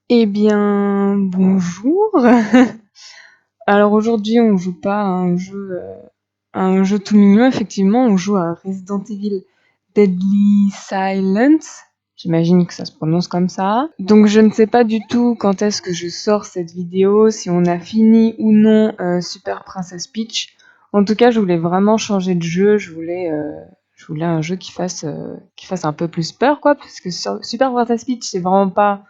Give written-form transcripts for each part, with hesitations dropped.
Eh bien, bonjour. Alors aujourd'hui, on joue pas à un jeu tout mignon. Effectivement, on joue à Resident Evil Deadly Silence. J'imagine que ça se prononce comme ça. Donc je ne sais pas du tout quand est-ce que je sors cette vidéo, si on a fini ou non Super Princess Peach. En tout cas, je voulais vraiment changer de jeu. Je voulais un jeu qui fasse un peu plus peur, quoi, parce que Super Princess Peach, c'est vraiment pas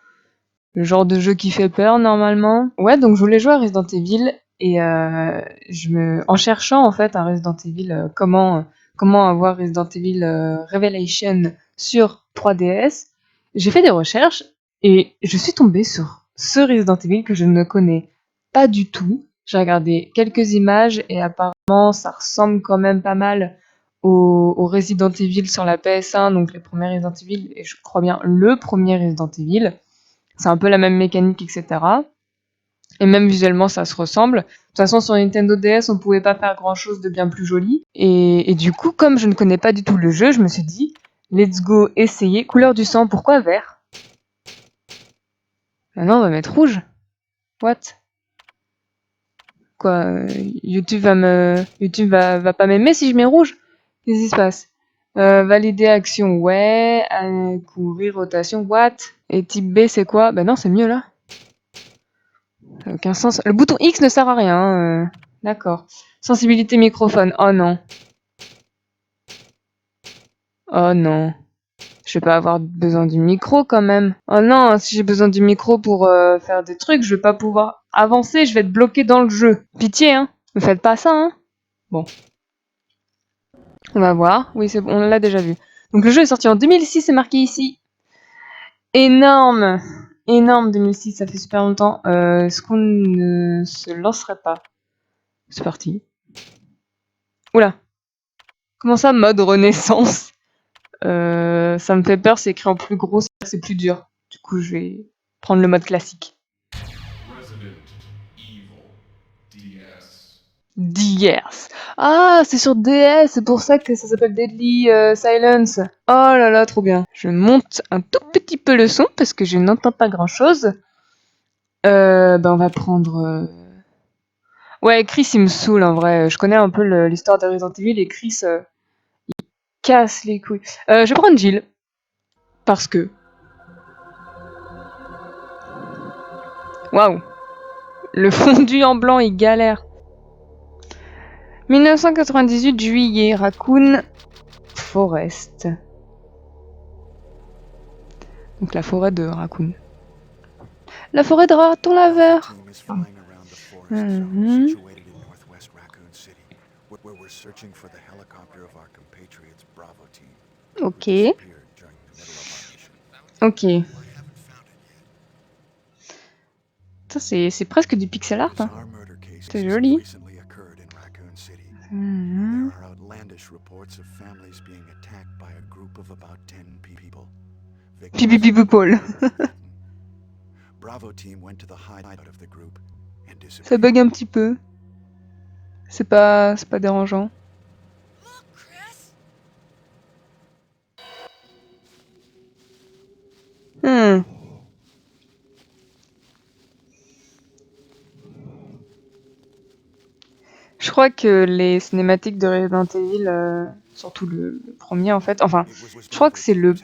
le genre de jeu qui fait peur normalement. Ouais, donc je voulais jouer à Resident Evil et en cherchant en fait un Resident Evil, comment avoir Resident Evil Revelation sur 3DS, j'ai fait des recherches et je suis tombée sur ce Resident Evil que je ne connais pas du tout. J'ai regardé quelques images et apparemment ça ressemble quand même pas mal au Resident Evil sur la PS1, donc les premiers Resident Evil, et je crois bien le premier Resident Evil. C'est un peu la même mécanique, etc. Et même visuellement, ça se ressemble. De toute façon, sur Nintendo DS, on pouvait pas faire grand chose de bien plus joli. Et du coup, comme je ne connais pas du tout le jeu, je me suis dit, let's go essayer. Couleur du sang, pourquoi vert? Maintenant, on va mettre rouge. What? Quoi? YouTube va pas m'aimer si je mets rouge? Qu'est-ce qui se passe? Valider action, ouais. Courir, rotation, what? Et type B, c'est quoi? Bah non, c'est mieux là. Ça n'a aucun sens. Le bouton X ne sert à rien. D'accord. Sensibilité microphone. Oh non. Oh non. Je vais pas avoir besoin du micro quand même. Oh non, si j'ai besoin du micro pour faire des trucs, je vais pas pouvoir avancer, je vais être bloqué dans le jeu. Pitié, hein. Ne faites pas ça, hein. Bon. On va voir. Oui, c'est bon, on l'a déjà vu. Donc le jeu est sorti en 2006, c'est marqué ici. Énorme. Énorme 2006, ça fait super longtemps. Est-ce qu'on ne se lancerait pas? C'est parti. Oula. Comment ça, mode renaissance? Ça me fait peur, c'est écrit en plus gros, c'est plus dur. Du coup, je vais prendre le mode classique. DS. Ah, c'est sur DS, c'est pour ça que ça s'appelle Deadly Silence. Oh là là, trop bien. Je monte un tout petit peu le son parce que je n'entends pas grand chose. On va prendre. Ouais, Chris, il me saoule en vrai. Je connais un peu l'histoire de Resident Evil et Chris casse les couilles. Je vais prendre Jill. Parce que. Waouh! Le fondu en blanc, il galère. 1998 juillet, Raccoon Forest. Donc la forêt de Raccoon. La forêt de raton laveur. Ok. Ok. Ça, c'est presque du pixel art. Hein. C'est joli. Pipi pipi Paul. Ça bug un petit peu. C'est pas dérangeant. Hmm. Je crois que les cinématiques de Resident Evil, surtout le premier en fait, enfin, je crois que c'est le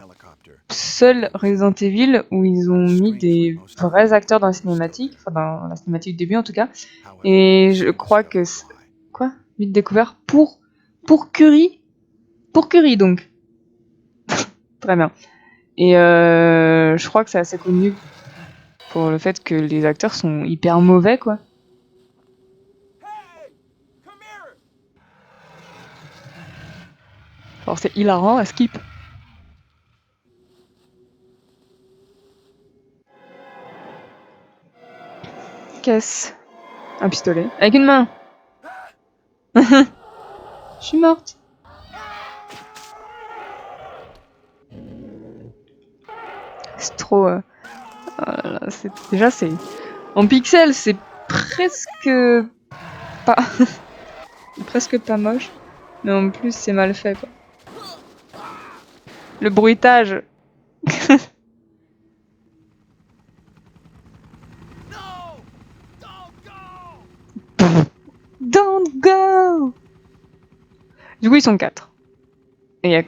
seul Resident Evil où ils ont mis des vrais acteurs dans la cinématique, enfin dans la cinématique du début en tout cas, et je crois que... Quoi? Vite découvert pour Curie? Pour Curie donc. Très bien. Et je crois que c'est assez connu pour le fait que les acteurs sont hyper mauvais quoi. Alors c'est hilarant à skip. Qu'est-ce? Un pistolet. Avec une main. Je suis morte. C'est trop... oh là là, déjà c'est... En pixel, c'est presque pas... presque pas moche. Mais en plus, c'est mal fait quoi. Le bruitage. Don't go! Du coup, ils sont 4. Et il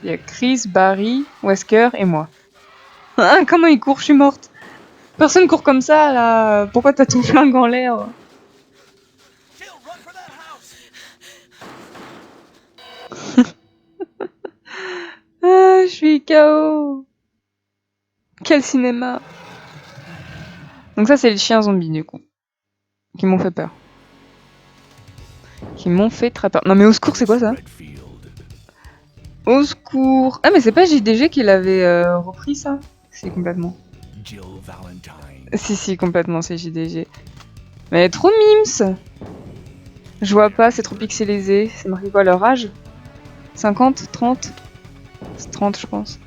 y a Chris, Barry, Wesker et moi. Ah, comment il court? Je suis morte. Personne court comme ça, là. Pourquoi t'as ton flingue en l'air? Ah, je suis KO. Quel cinéma. Donc ça, c'est les chiens zombies, du coup. Qui m'ont fait peur. Qui m'ont fait très peur. Non mais au secours, c'est quoi ça? Au secours. Ah mais c'est pas JDG qui l'avait repris ça? Si, complètement. Si, complètement, c'est JDG. Mais trop mimes. Je vois pas, c'est trop pixelisé. C'est marqué quoi leur âge? 50? 30? C'est 30 je pense.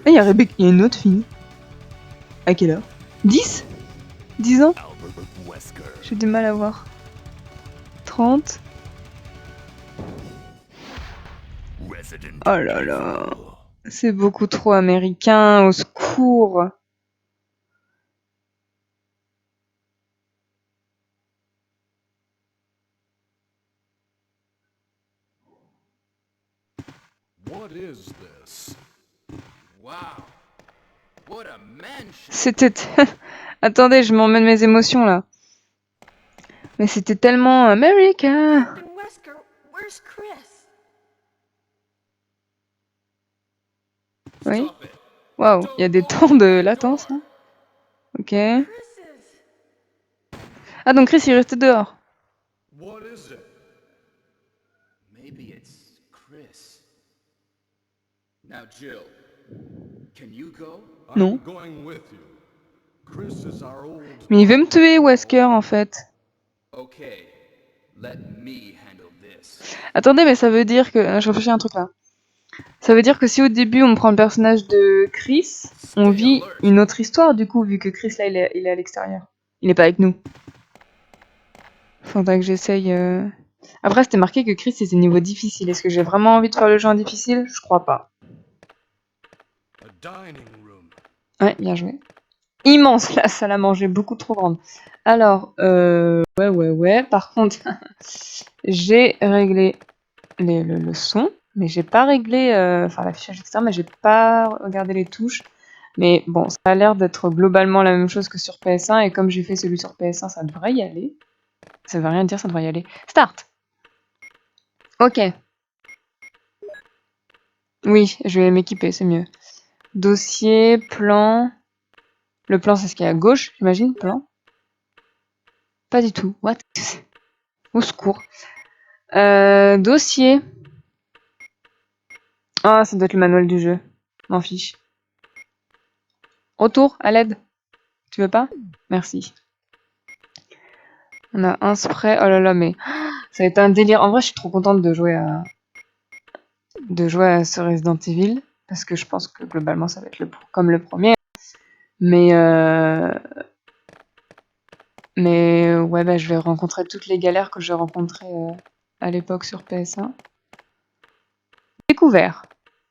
Ah y'a Rebecca, y'a une autre fille. À quelle heure? 10? 10 ans? J'ai du mal à voir. 30? Oh là là. C'est beaucoup trop américain, au secours. C'était... Attendez, je m'emmène mes émotions là. Mais c'était tellement américain. Oui. Waouh, il y a des temps de latence là. Ok. Ah donc Chris il restait dehors. Non. Mais il veut me tuer, Wesker, en fait. Attendez, mais ça veut dire que... Je réfléchis à un truc là. Ça veut dire que si au début on prend le personnage de Chris, on vit une autre histoire du coup, vu que Chris là il est à l'extérieur. Il est pas avec nous. Faudrait que j'essaye... Après c'était marqué que Chris c'était niveau difficile. Est-ce que j'ai vraiment envie de faire le jeu en difficile? Je crois pas. Ouais, bien joué. Immense la salle à manger, beaucoup trop grande. Alors, ouais. Par contre, j'ai réglé le son, mais j'ai pas réglé, enfin l'affichage externe, mais j'ai pas regardé les touches. Mais bon, ça a l'air d'être globalement la même chose que sur PS1, et comme j'ai fait celui sur PS1, ça devrait y aller. Ça veut rien dire, ça devrait y aller. Start! Ok. Oui, je vais m'équiper, c'est mieux. Dossier, plan... Le plan, c'est ce qu'il y a à gauche, j'imagine, plan? Pas du tout. What? Au secours. Dossier. Ah, ça doit être le manuel du jeu. M'en fiche. Retour, à l'aide. Tu veux pas? Merci. On a un spray. Oh là là, mais ça va être un délire. En vrai, je suis trop contente de jouer à ce Resident Evil. Parce que je pense que globalement, ça va être comme le premier. Mais ouais, bah, je vais rencontrer toutes les galères que j'ai rencontrées à l'époque sur PS1. Découvert.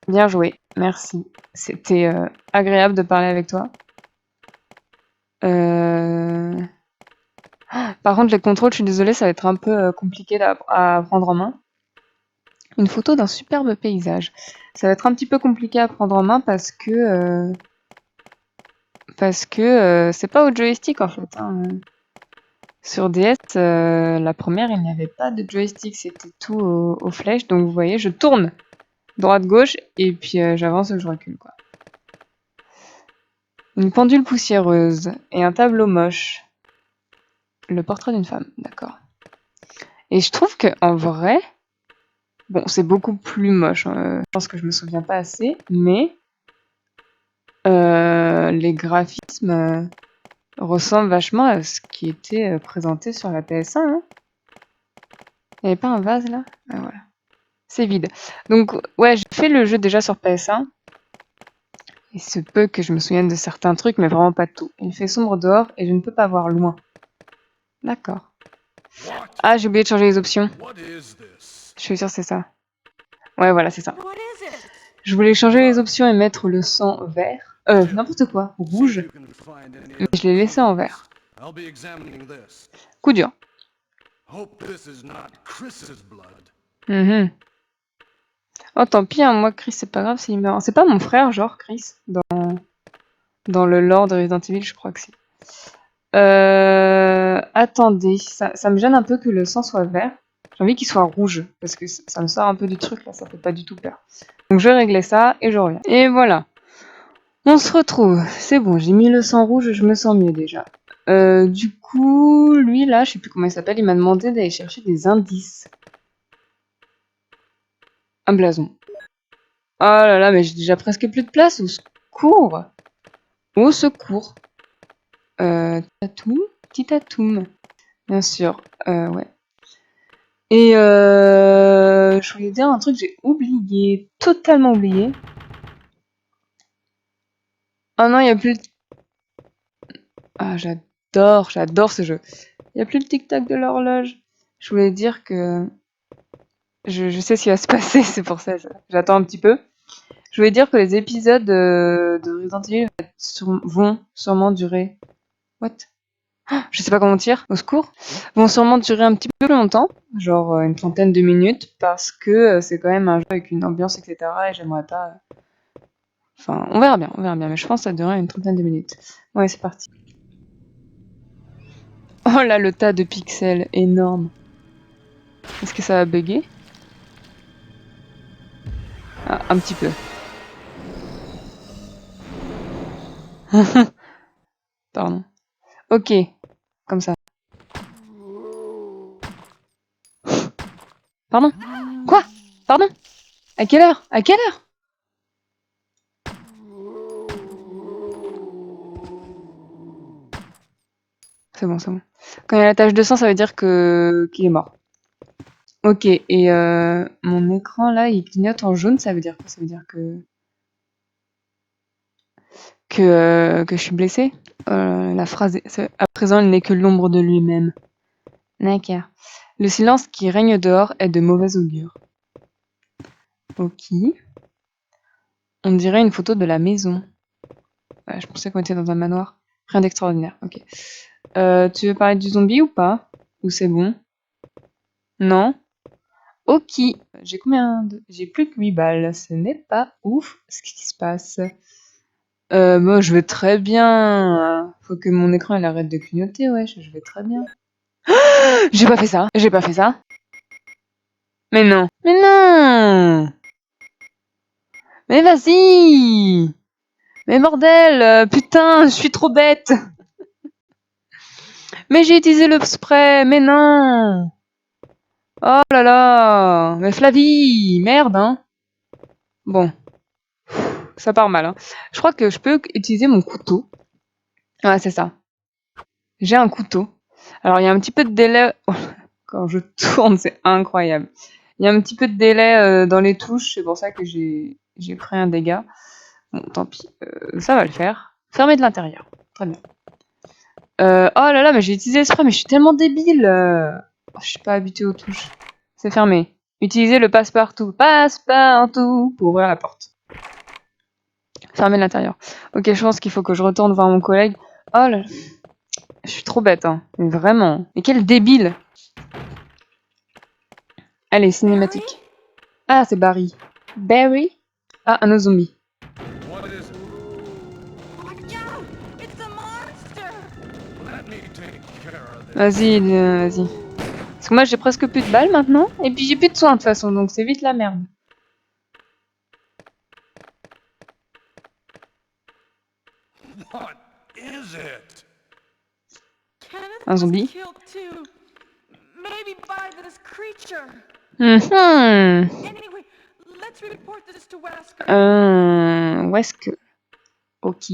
Bien joué. Merci. C'était agréable de parler avec toi. Par contre, les contrôles, je suis désolée, ça va être un peu compliqué à prendre en main. Une photo d'un superbe paysage. Ça va être un petit peu compliqué à prendre en main parce que c'est pas au joystick en fait. Hein. Sur DS, la première, il n'y avait pas de joystick, c'était tout aux flèches. Donc vous voyez, je tourne droite-gauche et puis j'avance ou je recule quoi. Une pendule poussiéreuse et un tableau moche. Le portrait d'une femme, d'accord. Et je trouve que en vrai, bon, c'est beaucoup plus moche. Je pense que je me souviens pas assez, mais les graphismes ressemblent vachement à ce qui était présenté sur la PS1. Hein. Il n'y avait pas un vase là? Ah, voilà. C'est vide. Donc, ouais, j'ai fait le jeu déjà sur PS1. Il se peut que je me souvienne de certains trucs, mais vraiment pas de tout. Il fait sombre dehors et je ne peux pas voir loin. D'accord. Ah, j'ai oublié de changer les options. Je suis sûre que c'est ça. Ouais, voilà, c'est ça. Je voulais changer les options et mettre le sang vert. N'importe quoi, rouge. Mais je l'ai laissé en vert. I'll be examining this. Coup dur. Hope this is not Chris's blood. Mhm. Oh, tant pis, hein, moi, Chris, c'est pas grave s'il meurt. C'est pas mon frère, genre, Chris, dans le lore de Resident Evil, je crois que c'est. Attendez, ça me gêne un peu que le sang soit vert. J'ai envie qu'il soit rouge, parce que ça me sort un peu du truc, là, ça fait pas du tout peur. Donc je vais régler ça, et je reviens. Et voilà. On se retrouve. C'est bon, j'ai mis le sang rouge, je me sens mieux déjà. Du coup, lui, là, je sais plus comment il s'appelle, il m'a demandé d'aller chercher des indices. Un blason. Oh là là, mais j'ai déjà presque plus de place, au secours! Au secours! Petit atout, bien sûr, ouais. Et je voulais dire un truc que j'ai oublié, totalement oublié. Oh non, il n'y a plus... Ah, j'adore ce jeu. Il n'y a plus le tic-tac de l'horloge. Je voulais dire que... Je sais ce qui va se passer, c'est pour ça, j'attends un petit peu. Je voulais dire que les épisodes de Resident Evil vont sûrement durer... What? Je sais pas comment dire, au secours. Vont sûrement durer un petit peu plus longtemps, genre une trentaine de minutes, parce que c'est quand même un jeu avec une ambiance, etc. Et j'aimerais pas... Enfin, on verra bien, mais je pense que ça durera une trentaine de minutes. Ouais, c'est parti. Oh là, le tas de pixels, énorme. Est-ce que ça va bugger? Ah, un petit peu. Pardon. Ok, comme ça. Pardon? Quoi? Pardon? À quelle heure? À quelle heure? C'est bon, c'est bon. Quand il y a la tache de sang, ça veut dire qu'il est mort. Ok, et mon écran là, il clignote en jaune, ça veut dire quoi? Ça veut dire que je suis blessée? La phrase à présent, il n'est que l'ombre de lui-même. D'accord. Le silence qui règne dehors est de mauvais augure. Ok. On dirait une photo de la maison. Je pensais qu'on était dans un manoir. Rien d'extraordinaire. Ok. Tu veux parler du zombie ou pas? Ou c'est bon? Non? Ok. J'ai combien de... J'ai plus que 8 balles. Ce n'est pas ouf ce qui se passe. Moi, je vais très bien. Faut que mon écran il arrête de clignoter, ouais. Je vais très bien. J'ai pas fait ça. J'ai pas fait ça. Mais non. Mais non. Mais vas-y. Mais bordel. Putain, je suis trop bête. Mais j'ai utilisé le spray. Mais non. Oh là là. Mais Flavie. Merde, hein. Bon. Ça part mal, hein. Je crois que je peux utiliser mon couteau. Ouais, c'est ça. J'ai un couteau. Alors, il y a un petit peu de délai. Quand je tourne, c'est incroyable. Il y a un petit peu de délai dans les touches, c'est pour ça que j'ai pris un dégât. Bon, tant pis, ça va le faire. Fermé de l'intérieur. Très bien. Oh là là, mais j'ai utilisé le spray, mais je suis tellement débile. Je suis pas habituée aux touches. C'est fermé. Utilisez le passe-partout. Passe-partout pour ouvrir la porte. Fermé de l'intérieur. Ok, je pense qu'il faut que je retourne voir mon collègue. Oh là là. Je suis trop bête, hein. Mais vraiment. Mais quel débile. Allez, cinématique. Ah, c'est Barry. Barry? Ah, un autre zombie. What is it? It's a monster! Let me take care of this. Vas-y, vas-y. Parce que moi, j'ai presque plus de balles maintenant. Et puis, j'ai plus de soins de toute façon, donc c'est vite la merde. What is it? Kenneth Un was zombie. killed too. Maybe by this creature. Mhm. Anyway, let's report this to Wesker. Wesker. Ok.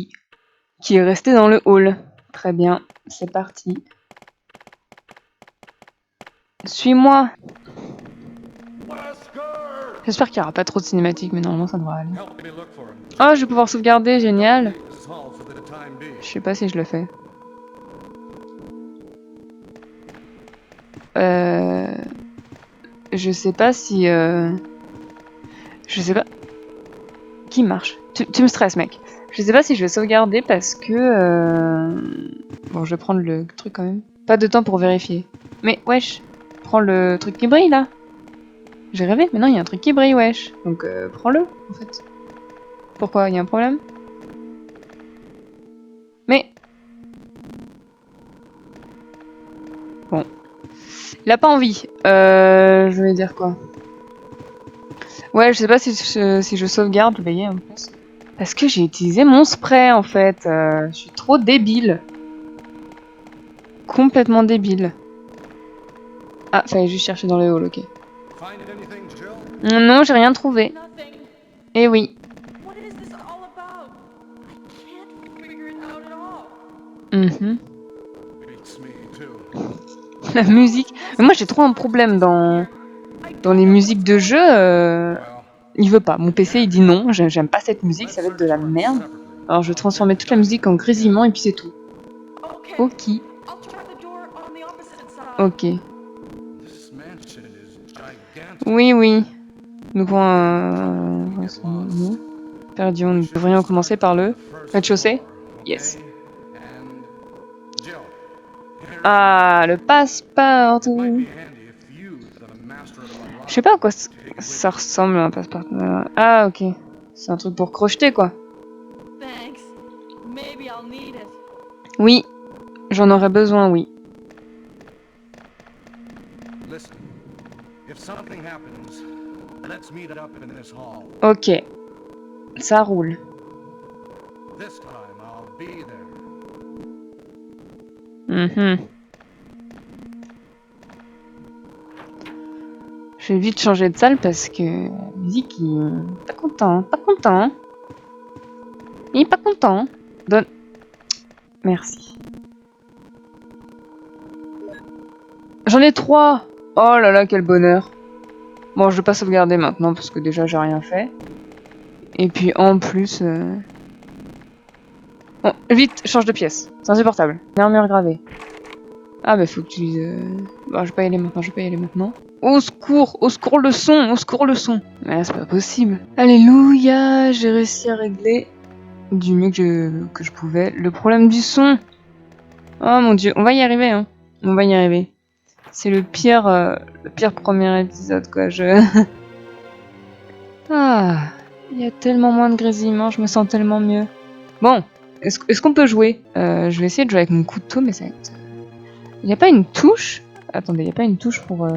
Qui est resté dans le hall. Très bien, c'est parti. Suis-moi. Wesker! J'espère qu'il n'y aura pas trop de cinématiques, mais normalement ça devrait aller. Help me look for him. Oh, je vais pouvoir sauvegarder, génial. Solve for the time being. Je sais pas si je le fais. Je sais pas si... Je sais pas... Qui marche? Tu me stresses, mec. Je sais pas si je vais sauvegarder parce que... Bon, je vais prendre le truc quand même. Pas de temps pour vérifier. Mais wesh, prends le truc qui brille là. J'ai rêvé, mais non, il y a un truc qui brille, wesh. Donc prends-le, en fait. Pourquoi? Il y a un problème? Mais... Bon. Il a pas envie. Je vais dire quoi? Ouais, je sais pas si je sauvegarde, je vais veiller en plus. Parce que j'ai utilisé mon spray, en fait. Je suis trop débile. Complètement débile. Ah, fallait juste chercher dans le hall, ok. Find anything, Jill? Non, j'ai rien trouvé. Nothing. Eh oui. What is this all about? I can't figure it out at all. Mhm. Beats me too. La musique. Mais moi, j'ai trop un problème dans les musiques de jeu. Well, Il veut pas. Mon PC, il dit non. J'aime pas cette musique, ça va être de la merde. Alors, je vais transformer toute la musique en grésillement et puis c'est tout. Okay. Ok. I'll try the door on the opposite side. Ok. this mansion is gigantic. Oui, oui. Nous pouvons... perdu. Nous devrions commencer par le rez-de-chaussée. Yes. And Jill, here Ah, le passe-partout. might be handy if you, the master of Je sais pas à quoi ça ressemble un passe-partout. Ah, ok. C'est un truc pour crocheter, quoi. Thanks. Maybe I'll need it. Oui. J'en aurais besoin, oui. listen. If something happens, let's meet up in this hall. Ok. Ça roule. This time I'll be there. Mhm. Je vais vite changer de salle parce que la musique, il est pas content. Pas content. Il est pas content. Donne. Merci. J'en ai 3. Oh là là, quel bonheur. Bon, je vais pas sauvegarder maintenant parce que déjà j'ai rien fait. Et puis en plus... Bon, vite, change de pièce. C'est insupportable. Murmure gravé. Ah bah faut que tu... Bon, je vais pas y aller maintenant, je vais pas y aller maintenant. Au secours le son, au secours le son. Mais c'est pas possible. Alléluia, j'ai réussi à régler du mieux que je pouvais le problème du son. Oh mon dieu, on va y arriver, hein. On va y arriver. C'est le pire premier épisode, quoi. Ah, il y a tellement moins de grésillements, je me sens tellement mieux. Bon, est-ce qu'on peut jouer? Je vais essayer de jouer avec mon couteau, mais ça va être... Il n'y a pas une touche? Attendez, il n'y a pas une touche pour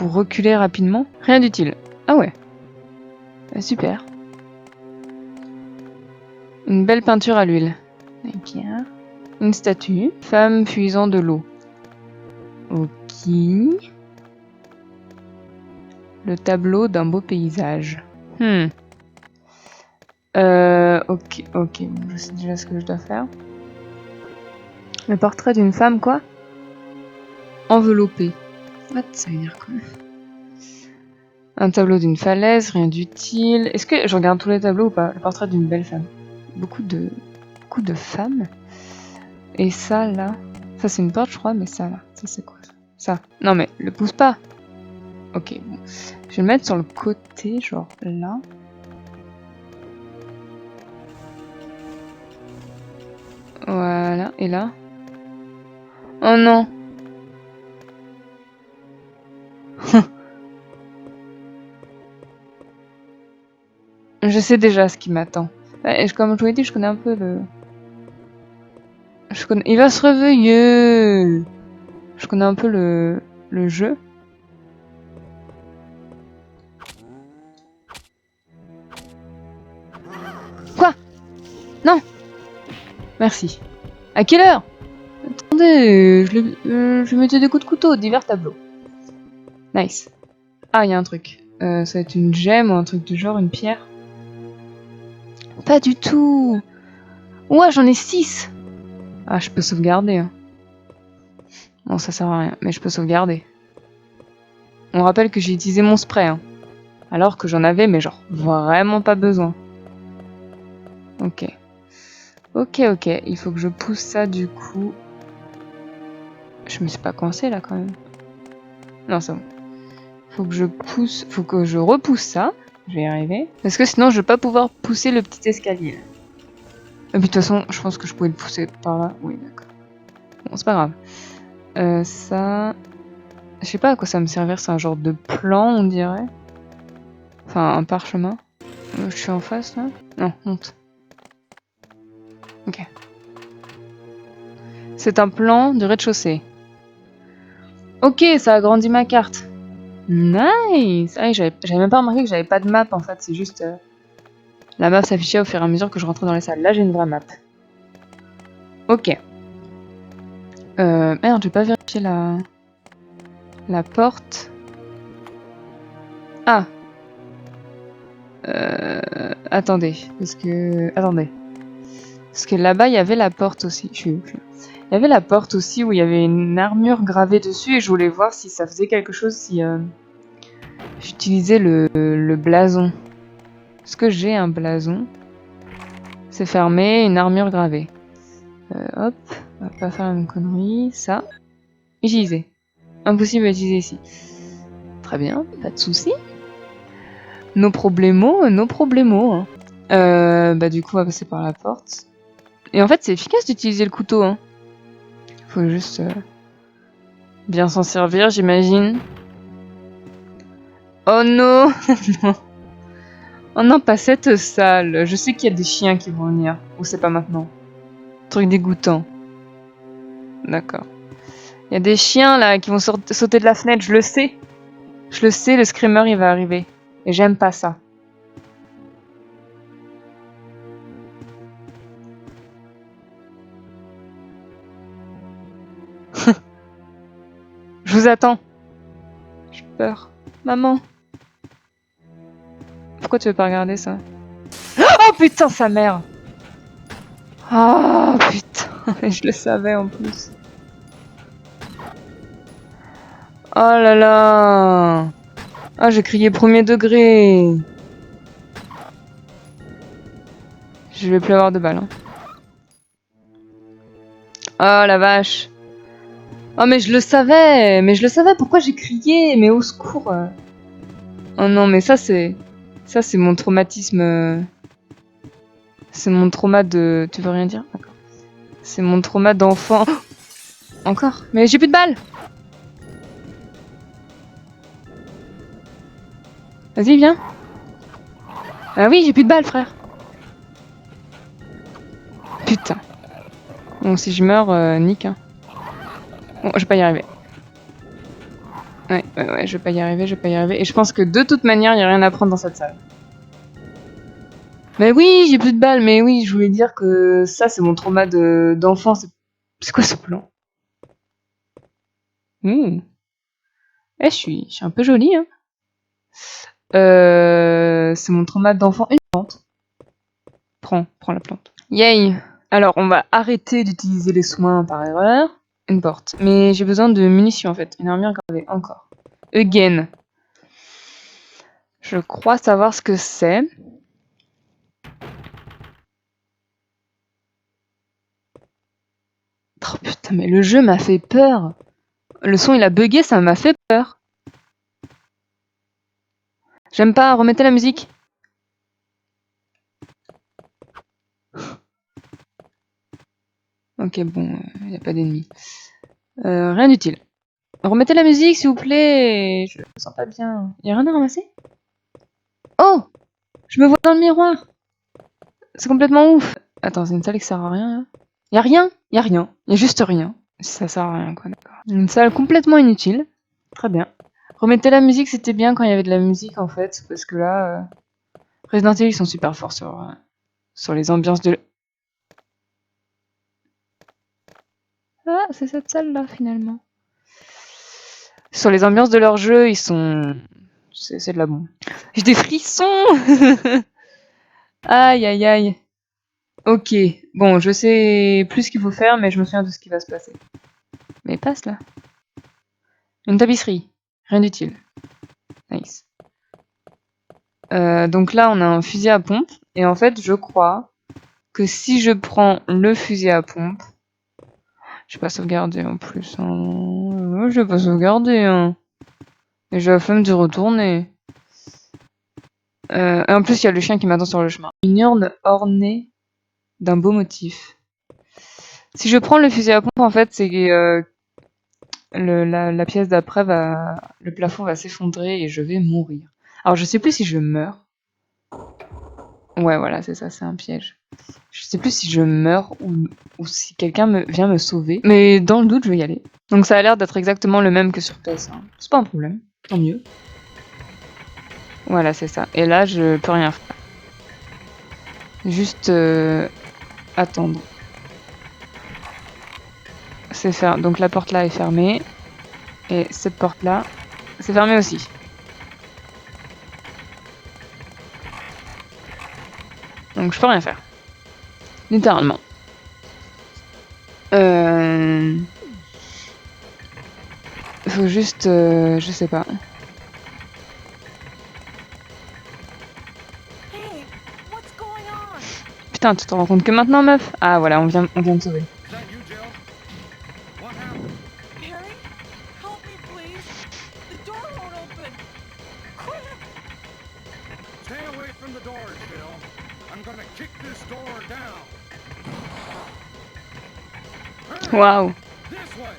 reculer rapidement? Rien d'utile. Ah ouais. Super. Une belle peinture à l'huile. Ok. Une statue. Femme puisant de l'eau. Ok. Le tableau d'un beau paysage. Ok. Bon, je sais déjà ce que je dois faire. Le portrait d'une femme, quoi? Enveloppée. What? Ça veut dire quoi? Un tableau d'une falaise, rien d'utile. Est-ce que je regarde tous les tableaux ou pas? Le portrait d'une belle femme. Beaucoup de femmes. Et ça, là... Ça, c'est une porte, je crois, mais ça, là. Ça, c'est quoi, ça? Non, mais le pousse pas. Ok, bon. Je vais le mettre sur le côté, genre là. Voilà, et là. Oh non. Je sais déjà ce qui m'attend. Et comme je vous l'ai dit, je connais un peu le... Il va se réveiller. Je connais un peu le jeu. Quoi? Non. Merci. À quelle heure? Attendez, je mettais des coups de couteau, divers tableaux. Nice. Ah, il y a un truc. Ça va être une gemme ou un truc du genre, une pierre. Pas du tout. Ouais, j'en ai 6. Ah, je peux sauvegarder. Hein. Bon, ça sert à rien, mais je peux sauvegarder. On rappelle que j'ai utilisé mon spray. Hein. Alors que j'en avais, mais genre, vraiment pas besoin. Ok. Ok. Il faut que je pousse ça, du coup. Je me suis pas coincée, là, quand même. Non, c'est bon. Faut que je repousse ça. Je vais y arriver. Parce que sinon, je vais pas pouvoir pousser le petit escalier. Là. Et puis, de toute façon, je pense que je pouvais le pousser par là. Oui, d'accord. Bon, c'est pas grave. Ça... Je sais pas à quoi ça va me servir. C'est un genre de plan, on dirait. Enfin, un parchemin. Je suis en face, là. Non, monte. Ok. C'est un plan du rez-de-chaussée. Ok, ça agrandit ma carte. Nice! Ah, j'avais même pas remarqué que j'avais pas de map en fait, c'est juste... la map s'affichait au fur et à mesure que je rentrais dans les salles. Là, j'ai une vraie map. Ok. Merde, j'ai pas vérifié la porte. Ah! Attendez, parce que... Attendez. Parce que là-bas, il y avait la porte aussi. Il y avait la porte aussi où il y avait une armure gravée dessus et je voulais voir si ça faisait quelque chose si j'utilisais le blason. Est-ce que j'ai un blason? C'est fermé, une armure gravée. Hop, on va pas faire la même connerie. Ça. Utiliser. Impossible à utiliser ici. Très bien, pas de soucis. Nos problemos, nos problemos. Hein. Bah du coup, on va passer par la porte. Et en fait, c'est efficace d'utiliser le couteau. Hein. Faut juste bien s'en servir, j'imagine. Oh non. Oh non, pas cette salle. Je sais qu'il y a des chiens qui vont venir. Ou c'est pas maintenant. Truc dégoûtant. D'accord. Il y a des chiens là qui vont sauter de la fenêtre, je le sais. Je le sais, le screamer il va arriver. Et j'aime pas ça. Je vous attends. J'ai peur. Maman. Pourquoi tu veux pas regarder ça? Oh putain, sa mère. Oh putain, je le savais en plus. Oh là là. Ah, j'ai crié premier degré. Je vais plus avoir de balles. Hein. Oh la vache. Oh mais je le savais. Mais je le savais, pourquoi j'ai crié? Mais au secours. Oh non, mais ça c'est mon traumatisme. C'est mon trauma de... Tu veux rien dire? D'accord. C'est mon trauma d'enfant. Oh encore? Mais j'ai plus de balles! Vas-y, viens. Ah oui, j'ai plus de balles, frère. Putain. Bon, si je meurs, nique. Hein. Bon, je vais pas y arriver. Ouais, je vais pas y arriver, je vais pas y arriver. Et je pense que de toute manière, il y a rien à prendre dans cette salle. Mais oui, j'ai plus de balles, mais oui, je voulais dire que ça, c'est mon trauma d'enfant. C'est quoi ce plan? Eh, je suis un peu jolie, hein. C'est mon trauma d'enfant. Une plante. Prends la plante. Yay! Alors, on va arrêter d'utiliser les soins par erreur. Une porte. Mais j'ai besoin de munitions, en fait. Une armure gravée, encore. Again. Je crois savoir ce que c'est. Oh putain, mais le jeu m'a fait peur. Le son, il a bugué, ça m'a fait peur. J'aime pas, remettez la musique. Ok, bon, y a pas d'ennemis. Rien d'utile. Remettez la musique, s'il vous plaît. Je me sens pas bien. Y a rien à ramasser? Oh! Je me vois dans le miroir. C'est complètement ouf. Attends, c'est une salle qui sert à rien, là? Y a rien? Y a rien. Y a juste rien. Ça sert à rien, quoi, d'accord. Une salle complètement inutile. Très bien. Remettez la musique, c'était bien quand il y avait de la musique, en fait. Parce que là... Resident Evil, ils sont super forts sur les ambiances de... Ah, c'est cette salle-là, finalement. Sur les ambiances de leur jeu, ils sont... C'est de la bombe. J'ai des frissons. Aïe, aïe, aïe. Ok, bon, je sais plus ce qu'il faut faire, mais je me souviens de ce qui va se passer. Mais passe, là. Une tapisserie. Rien d'utile. Nice. Donc là, on a un fusil à pompe. Et en fait, je crois que si je prends le fusil à pompe... Je vais pas sauvegarder en plus. Hein. Je vais pas sauvegarder. Hein. Et j'ai la flemme de retourner. Et en plus, il y a le chien qui m'attend sur le chemin. Une urne ornée d'un beau motif. Si je prends le fusil à pompe, en fait, c'est la pièce d'après le plafond va s'effondrer et je vais mourir. Alors, je sais plus si je meurs. Ouais, voilà, c'est ça, c'est un piège. Je sais plus si je meurs ou si quelqu'un vient me sauver. Mais dans le doute, je vais y aller. Donc ça a l'air d'être exactement le même que sur PS1. C'est pas un problème, tant mieux. Voilà, c'est ça. Et là, je peux rien faire. Juste attendre. C'est faire. Donc la porte là est fermée. Et cette porte là, c'est fermé aussi. Donc je peux rien faire. Littéralement. Faut juste... je sais pas. Hey, what's going on? Putain, tu te rends compte que maintenant, meuf? Ah voilà, on vient de sauver. Is that you, Jill? What happened? Barry, help me, please. The door won't open. Quick! Stay away from the doors, Bill. I'm gonna kick this door down. Hurry, Waouh. this way.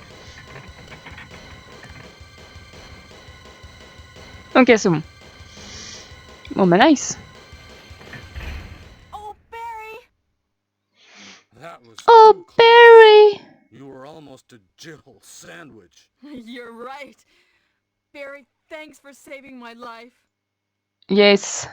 Ok, c'est bon. Bon bah nice. Oh, Barry! That was Oh, too close. Barry! You were almost a Jill sandwich. You're right. Barry, thanks for saving my life. Yes.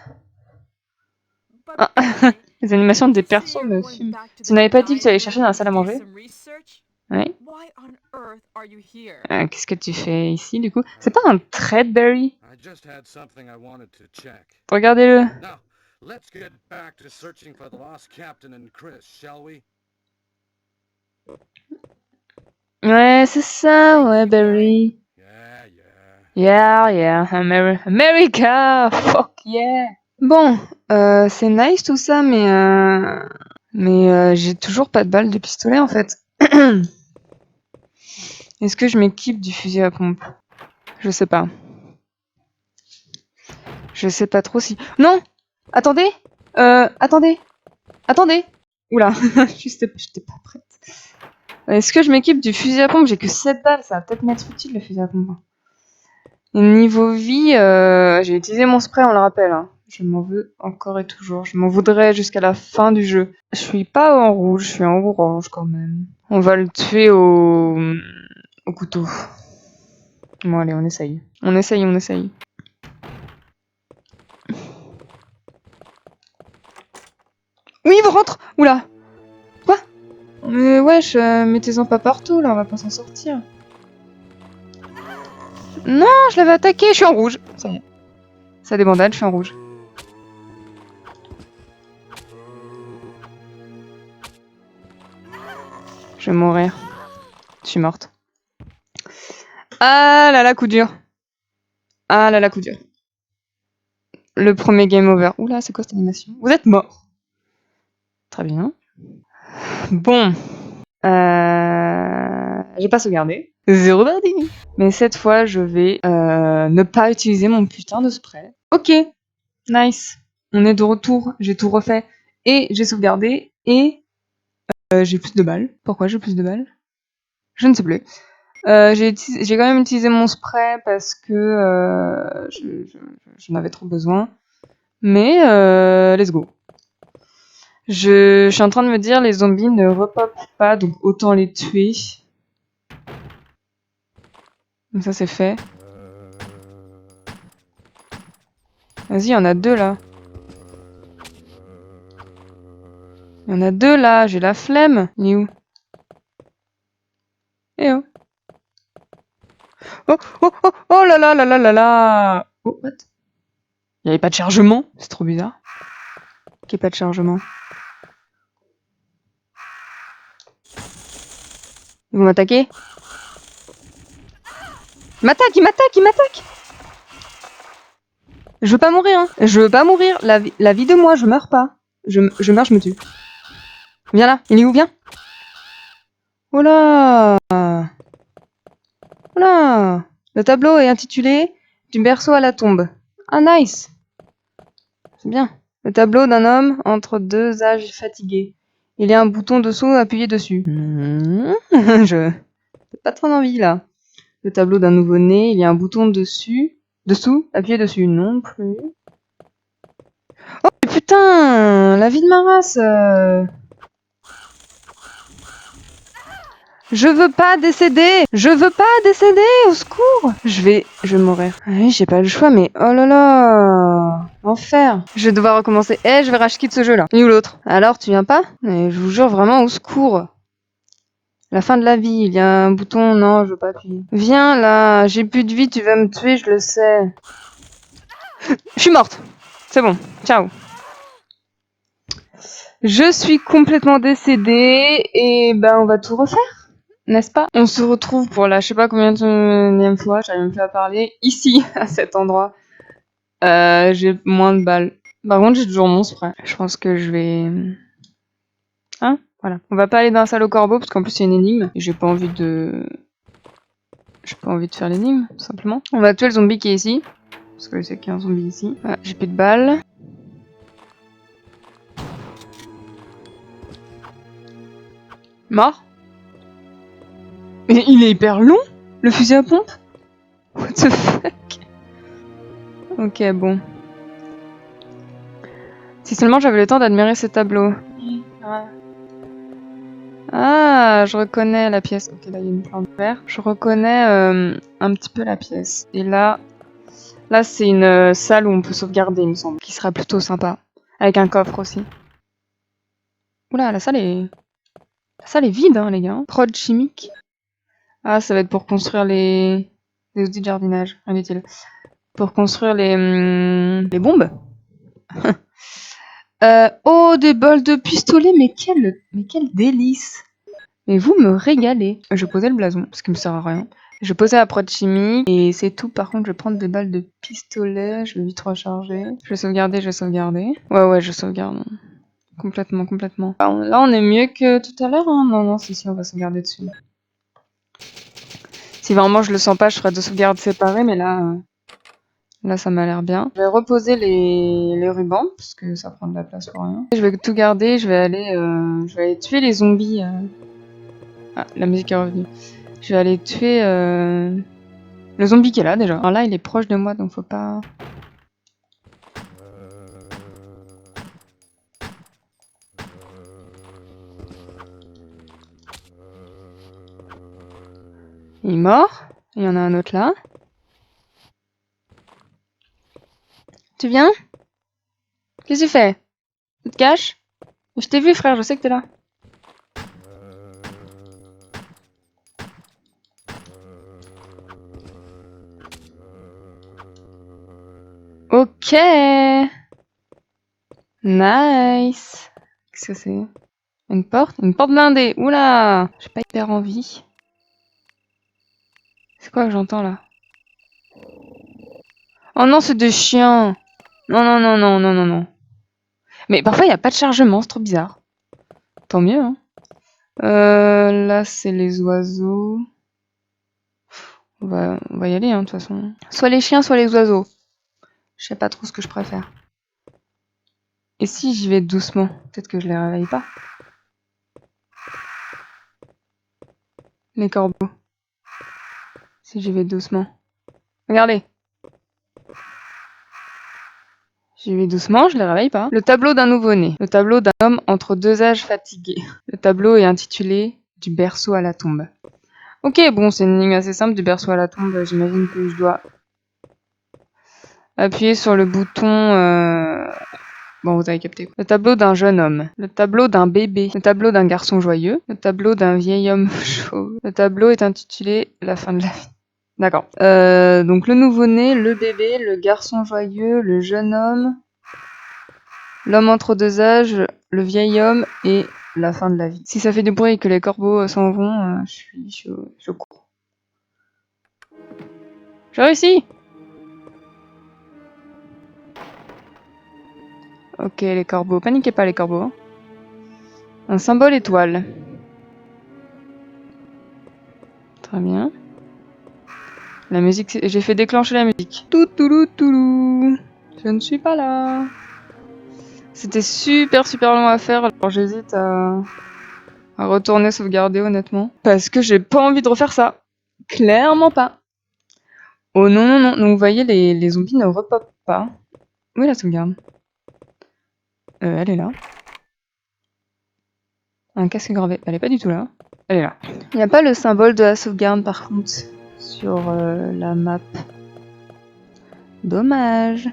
But Ah, Barry, les animations des so persos you're me going fument. back to Tu the n'avais pas dit que tu allais chercher dans la diner salle à to do manger? some research? Oui. Why on earth are you here? Qu'est-ce que tu fais ici, du coup? C'est pas un trait, Barry? I just had something I wanted to check. Regardez-le. Now, let's get back to searching for the lost captain and Chris, shall we? Ouais, c'est ça, Thank ouais, you, Barry. Barry. Yeah. Yeah, America! Fuck yeah! Bon, c'est nice tout ça, mais j'ai toujours pas de balle de pistolet en fait. Est-ce que je m'équipe du fusil à pompe? Je sais pas. Je sais pas trop si... Non! Attendez! Attendez! Attendez! Oula, j'étais pas prête. Est-ce que je m'équipe du fusil à pompe? J'ai que 7 balles, ça va peut-être m'être utile le fusil à pompe. Et niveau vie, j'ai utilisé mon spray, on le rappelle. Hein. Je m'en veux encore et toujours. Je m'en voudrais jusqu'à la fin du jeu. Je suis pas en rouge, je suis en orange quand même. On va le tuer au couteau. Bon allez, on essaye. On essaye. Oui, il rentre! Oula! Quoi? Mais wesh, mettez-en pas partout là, on va pas s'en sortir. Non, je l'avais attaqué, je suis en rouge. Ça y est. Ça débandade, je suis en rouge. Je vais mourir. Je suis morte. Ah là là, coup dur. Ah là là, coup dur. Le premier game over. Oula, c'est quoi cette animation? Vous êtes mort. Très bien. Bon. J'ai pas sauvegardé. Zéro birdie. Mais cette fois, je vais ne pas utiliser mon putain de spray. Ok. Nice. On est de retour. J'ai tout refait. Et j'ai sauvegardé. Et j'ai plus de balles. Pourquoi j'ai plus de balles? Je ne sais plus. J'ai quand même utilisé mon spray parce que j'en avais trop besoin. Mais let's go. Je suis en train de me dire, les zombies ne repopent pas, donc autant les tuer. Donc ça c'est fait. Vas-y, il y en a 2 là. Il y en a 2 là, j'ai la flemme. Il est où? Eh oh. Oh, oh, oh, oh là là là là là là. Oh, what? Il n'y avait pas de chargement? C'est trop bizarre. Qu'il n'y ait pas de chargement. Vous m'attaquez? Il m'attaque! Je veux pas mourir, hein. Je veux pas mourir. La vie de moi, je meurs pas. Je meurs, je me tue. Viens là, il est où? Viens. Oh là! Oh là! Le tableau est intitulé Du berceau à la tombe. Ah, nice! C'est bien. Le tableau d'un homme entre deux âges fatigués. Il y a un bouton dessous, appuyez dessus. Je... J'ai pas trop envie, là. Le tableau d'un nouveau-né, il y a un bouton dessus. Dessous, appuyez dessus. Non plus. Oh, mais putain! La vie de ma race! Je veux pas décéder! Je veux pas décéder! Au secours! Je vais mourir. Oui, j'ai pas le choix, mais oh là là! Enfer! Je vais devoir recommencer. Je vais rage quitte ce jeu-là. Et où l'autre? Alors, tu viens pas? Mais je vous jure vraiment, au secours! La fin de la vie, il y a un bouton, non, je veux pas appuyer. Viens là, j'ai plus de vie, tu vas me tuer, je le sais. Je suis morte! C'est bon, ciao! Je suis complètement décédée, et ben on va tout refaire. N'est-ce pas? On se retrouve pour la je sais pas combien de fois, j'arrive même plus à parler, ici, à cet endroit. J'ai moins de balles. Par contre, j'ai toujours mon spray. Je pense que je vais... Hein? Voilà. On va pas aller dans la salle au corbeau, parce qu'en plus c'est une énigme. Et j'ai pas envie de faire l'énigme, tout simplement. On va tuer le zombie qui est ici. Parce que je sais qu'il y a un zombie ici. Voilà, j'ai plus de balles. Mort? Mais il est hyper long, le fusil à pompe? What the fuck? Ok, bon. Si seulement j'avais le temps d'admirer ce tableau. Ah, je reconnais la pièce. Ok, là il y a une plante verte. Je reconnais un petit peu la pièce. Et là c'est une salle où on peut sauvegarder, il me semble. Qui sera plutôt sympa. Avec un coffre aussi. Oula, la salle est vide, hein, les gars. Prod chimique. Ah, ça va être pour construire les outils de jardinage. Inutile. Pour construire les bombes. Oh, des bols de pistolet, mais quel délice! Mais vous me régalez. Je posais le blason, parce qu'il me sert à rien. Je posais la prod chimique, et c'est tout. Par contre, je vais prendre des balles de pistolet, je vais vite recharger. Je vais sauvegarder. Ouais, je sauvegarde. Complètement. Là, on est mieux que tout à l'heure, hein? Non, si, on va sauvegarder dessus. Si vraiment je le sens pas, je ferai 2 sauvegardes séparées, mais là, ça m'a l'air bien. Je vais reposer les rubans, parce que ça prend de la place pour rien. Je vais tout garder, je vais aller tuer les zombies. Ah, la musique est revenue. Je vais aller tuer le zombie qui est là déjà. Alors là, il est proche de moi, donc faut pas... Il est mort. Il y en a un autre là. Tu viens? Qu'est-ce que tu fais? Tu te caches? Je t'ai vu, frère, je sais que t'es là. Ok. Nice. Qu'est-ce que c'est? Une porte? Une porte blindée. Oula! J'ai pas hyper envie. C'est quoi que j'entends là? Oh non, c'est des chiens! Non. Mais parfois, il n'y a pas de chargement, c'est trop bizarre. Tant mieux, hein. Là, c'est les oiseaux. On va y aller, hein, de toute façon. Soit les chiens, soit les oiseaux. Je sais pas trop ce que je préfère. Et si j'y vais doucement? Peut-être que je les réveille pas. Les corbeaux. Si j'y vais doucement. Regardez. J'y vais doucement, je les réveille pas. Le tableau d'un nouveau-né. Le tableau d'un homme entre deux âges fatigués. Le tableau est intitulé Du berceau à la tombe. Ok, bon, c'est une ligne assez simple, du berceau à la tombe. J'imagine que je dois appuyer sur le bouton... Bon, vous avez capté. Le tableau d'un jeune homme. Le tableau d'un bébé. Le tableau d'un garçon joyeux. Le tableau d'un vieil homme chauve. Le tableau est intitulé La fin de la vie. D'accord. Donc le nouveau-né, le bébé, le garçon joyeux, le jeune homme, l'homme entre deux âges, le vieil homme et la fin de la vie. Si ça fait du bruit et que les corbeaux s'en vont, je cours. J'ai réussi! Ok, les corbeaux. Paniquez pas, les corbeaux. Un symbole étoile. Très bien. La musique, j'ai fait déclencher la musique. Toutoulou. Je ne suis pas là. C'était super long à faire, alors j'hésite à retourner sauvegarder honnêtement. Parce que j'ai pas envie de refaire ça. Clairement pas. Oh non. Donc vous voyez, les zombies ne repopent pas. Où est la sauvegarde? Elle est là. Un casque gravé. Elle est pas du tout là. Elle est là. Il n'y a pas le symbole de la sauvegarde par contre sur la map. Dommage.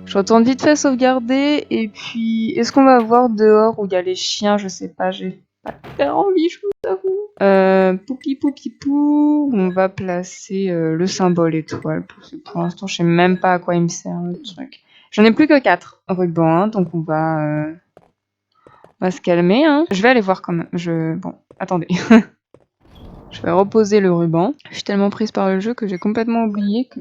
Je retourne vite fait sauvegarder et puis est-ce qu'on va voir dehors où il y a les chiens? Je sais pas, j'ai pas hyper envie, je vous avoue. Poupi pou, on va placer le symbole étoile. Pour l'instant, je sais même pas à quoi il me sert le truc. J'en ai plus que 4 rubans, hein, donc on va se calmer. Hein. Je vais aller voir quand même. Bon, attendez. Je vais reposer le ruban. Je suis tellement prise par le jeu que j'ai complètement oublié que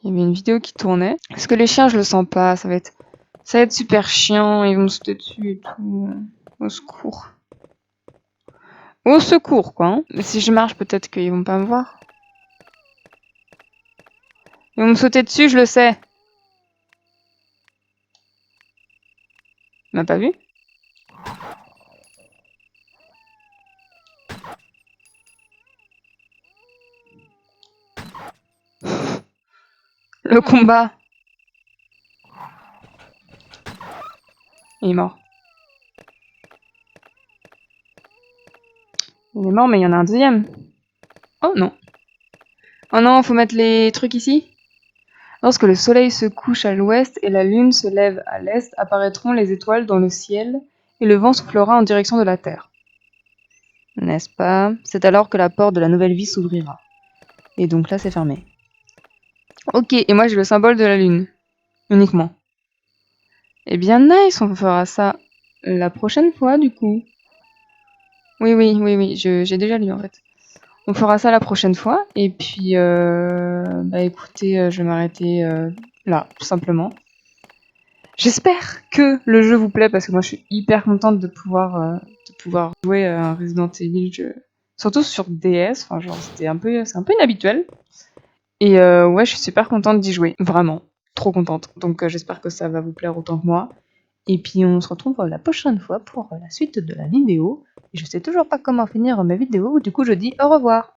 il y avait une vidéo qui tournait. Parce que les chiens, je le sens pas. Ça va être super chiant. Ils vont me sauter dessus et tout. Au secours. Au secours, quoi. Hein. Mais si je marche, peut-être qu'ils vont pas me voir. Ils vont me sauter dessus, je le sais. Il m'a pas vu? Le combat. Il est mort. Il est mort, mais il y en a un deuxième. Oh non. Oh non, faut mettre les trucs ici. Lorsque le soleil se couche à l'ouest et la lune se lève à l'est, apparaîtront les étoiles dans le ciel et le vent soufflera en direction de la terre. N'est-ce pas? C'est alors que la porte de la nouvelle vie s'ouvrira. Et donc là, c'est fermé. Ok, et moi j'ai le symbole de la lune. Uniquement. Eh bien, nice, on fera ça la prochaine fois, du coup. Oui, j'ai déjà lu en fait. On fera ça la prochaine fois, et puis, écoutez, je vais m'arrêter là, tout simplement. J'espère que le jeu vous plaît, parce que moi je suis hyper contente de pouvoir jouer à un Resident Evil, surtout sur DS, enfin genre c'est un peu inhabituel. Et ouais, je suis super contente d'y jouer, vraiment, trop contente. Donc j'espère que ça va vous plaire autant que moi. Et puis on se retrouve la prochaine fois pour la suite de la vidéo. Et je sais toujours pas comment finir mes vidéos, du coup je dis au revoir.